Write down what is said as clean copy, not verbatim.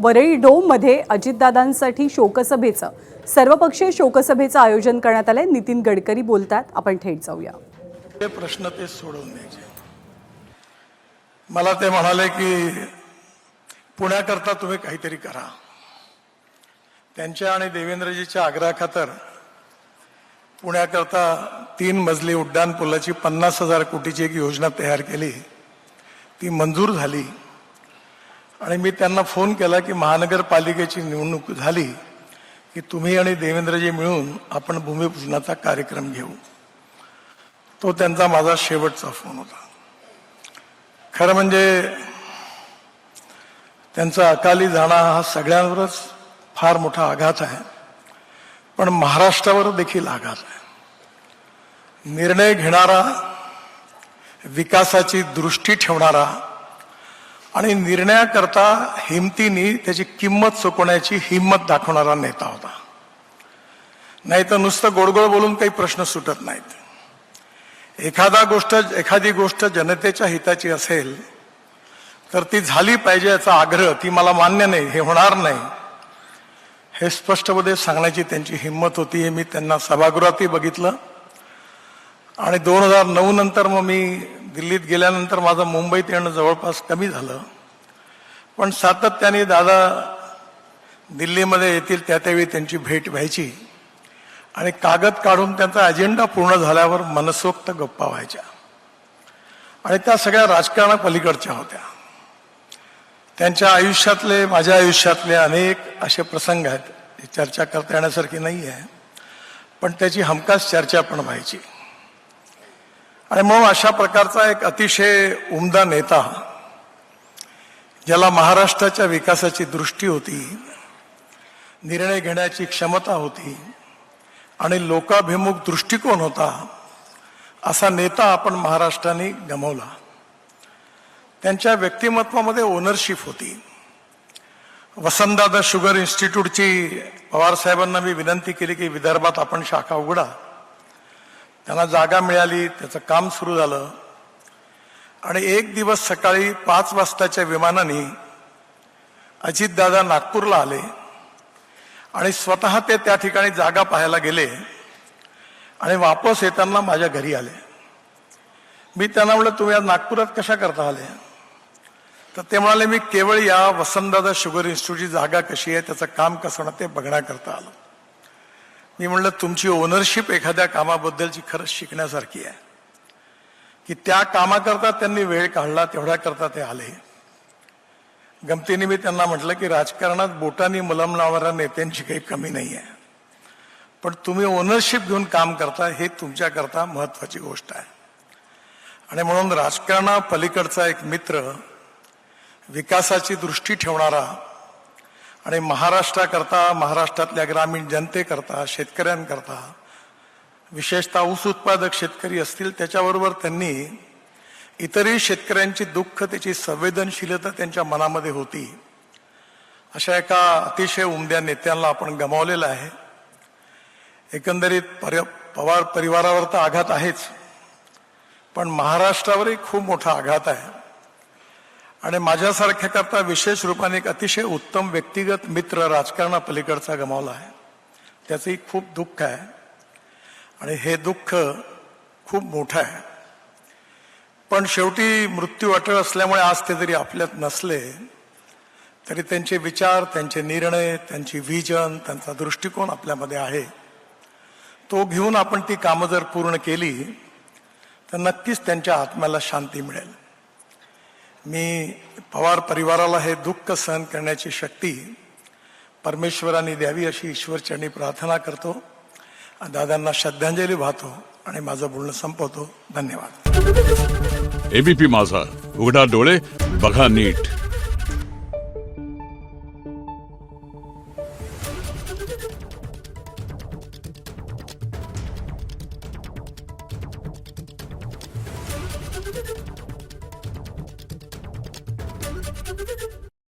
वरळी डोममध्ये अजितदादांसाठी शोकसभेचं सर्वपक्षीय शोकसभेचं आयोजन करण्यात आलंय। नितीन गडकरी बोलतात, आपण थेट जाऊया। ते प्रश्न ते सोडवून द्यायचे। मला ते म्हणाले की पुण्याकरता तुम्ही काहीतरी करा। त्यांच्या आणि देवेंद्रजीच्या आग्रहाखातर पुण्याकरता 3 मजली उड्डाण पुलाची 50,000 कोटीची एक योजना तयार केली। ती मंजूर झाली आणि मी त्यांना फोन केला की महानगरपालिकेची निवडणूक झाली की तुम्ही आणि देवेंद्रजी मिळून आपण भूमिपूजनाचा कार्यक्रम घेऊ। तो त्यांचा माझा शेवटचा फोन होता। खरं म्हणजे त्यांचा अकाली जाणं हा सगळ्यांवरच फार मोठा आघात आहे, पण महाराष्ट्रावर देखील आघात आहे। निर्णय घेणारा, विकासाची दृष्टी ठेवणारा आणि निर्णयाकरता हिमतीने त्याची किंमत चुकवण्याची हिंमत दाखवणारा नेता होता। नाही तर नुसतं गोडगोड बोलून काही प्रश्न सुटत नाहीत। एखादी गोष्ट जनतेच्या हिताची असेल तर ती झाली पाहिजे याचा आग्रह, ती मला मान्य नाही, हे होणार नाही, हे स्पष्टपणे सांगण्याची त्यांची हिंमत होती। हे मी त्यांना सभागृहातही बघितलं आणि 2009 नंतर मग मी दिल्लीत गेल्यानंतर माझं मुंबईत येणं जवळपास कमी झालं, पण सातत्याने दादा दिल्लीमध्ये येतील त्यावेळी त्यांची भेट व्हायची आणि कागद काढून त्यांचा अजेंडा पूर्ण झाल्यावर मनसोक्त गप्पा व्हायच्या आणि त्या सगळ्या राजकारणापलीकडच्या होत्या। त्यांच्या आयुष्यातले, माझ्या आयुष्यातले अनेक असे प्रसंग आहेत, चर्चा करता येण्यासारखी नाही आहे, पण त्याची हमखास चर्चा पण व्हायची। आणि मग अशा प्रकारचा एक अतिशय उमदा नेता, ज्याला महाराष्ट्राच्या विकासाची दृष्टी होती, निर्णय घेण्याची क्षमता होती आणि लोकाभिमुख दृष्टिकोन होता, असा नेता आपण महाराष्ट्राने गमावला। त्यांच्या व्यक्तिमत्वामध्ये ओनरशिप होती। वसंतदादा शुगर इन्स्टिट्यूटची पवार साहेबांना मी विनंती केली की विदर्भात आपण शाखा उघडा। त्यांना जागा मिळाली, त्याचं काम सुरू झालं आणि एक दिवस सकाळी 5 वाजताच्या विमानाने अजितदादा नागपूरला आले आणि स्वतः ते त्या ठिकाणी जागा पाहायला गेले आणि वापस येताना माझ्या घरी आले। मी त्यांना म्हटलं, तुम्ही आज नागपुरात कशा करता आले? तर ते म्हणाले, मी केवळ या वसंतदादा शुगर इन्स्टिट्यूटची जागा कशी आहे, त्याचं काम कसं होणार ते बघण्याकरता आलो। मी म्हटलं, तुमची ओनरशिप एखाद्या कामाबद्दलची खरंच शिकण्यासारखी आहे की त्या कामाकरता त्यांनी वेळ काढला, तेवढ्याकरता ते आले। गमतीने मी त्यांना म्हटलं की राजकारणात बोटांनी मलम लावणाऱ्या नेत्यांची काही कमी नाही आहे, पण तुम्ही ओनरशिप घेऊन काम करता हे तुमच्याकरता महत्वाची गोष्ट आहे। आणि म्हणून राजकारणापलीकडचा एक मित्र, विकासाची दृष्टी ठेवणारा आणि महाराष्ट्राकरता, महाराष्ट्रातल्या ग्रामीण जनतेकरता, शेतकऱ्यांकरता, विशेषतः ऊस उत्पादक शेतकरी असतील त्याच्याबरोबर त्यांनी इतरही शेतकऱ्यांची दुःख, त्याची संवेदनशीलता त्यांच्या मनामध्ये होती। अशा एका अतिशय उमद्या नेत्याला आपण गमावलेलं आहे। एकंदरीत पवार परिवारावर तर आघात आहेच, पण महाराष्ट्रावरही खूप मोठा आघात आहे आणि माझ्यासारख्या करता विशेष रूपाने एक अतिशय उत्तम व्यक्तिगत मित्र राजकारणापलीकडचा गमावला आहे। त्याचंही खूप दुःख आहे आणि हे दुःख खूप मोठं आहे। पण शेवटी मृत्यू अटळ असल्यामुळे आज ते जरी आपल्यात नसले तरी त्यांचे विचार, त्यांचे निर्णय, त्यांची व्हिजन, त्यांचा दृष्टिकोन आपल्यामध्ये आहे। तो घेऊन आपण ती कामं जर पूर्ण केली तर नक्कीच त्यांच्या आत्म्याला शांती मिळेल। मी पवार परिवाराला हे दुःख सहन करण्याची शक्ती परमेश्वराने द्यावी अशी ईश्वरचरणी प्रार्थना करतो। दादांना श्रद्धांजली वाहतो आणि माझं बोलणं संपवतो। धन्यवाद। एबीपी माझा, उघडा डोळे बघा नीट।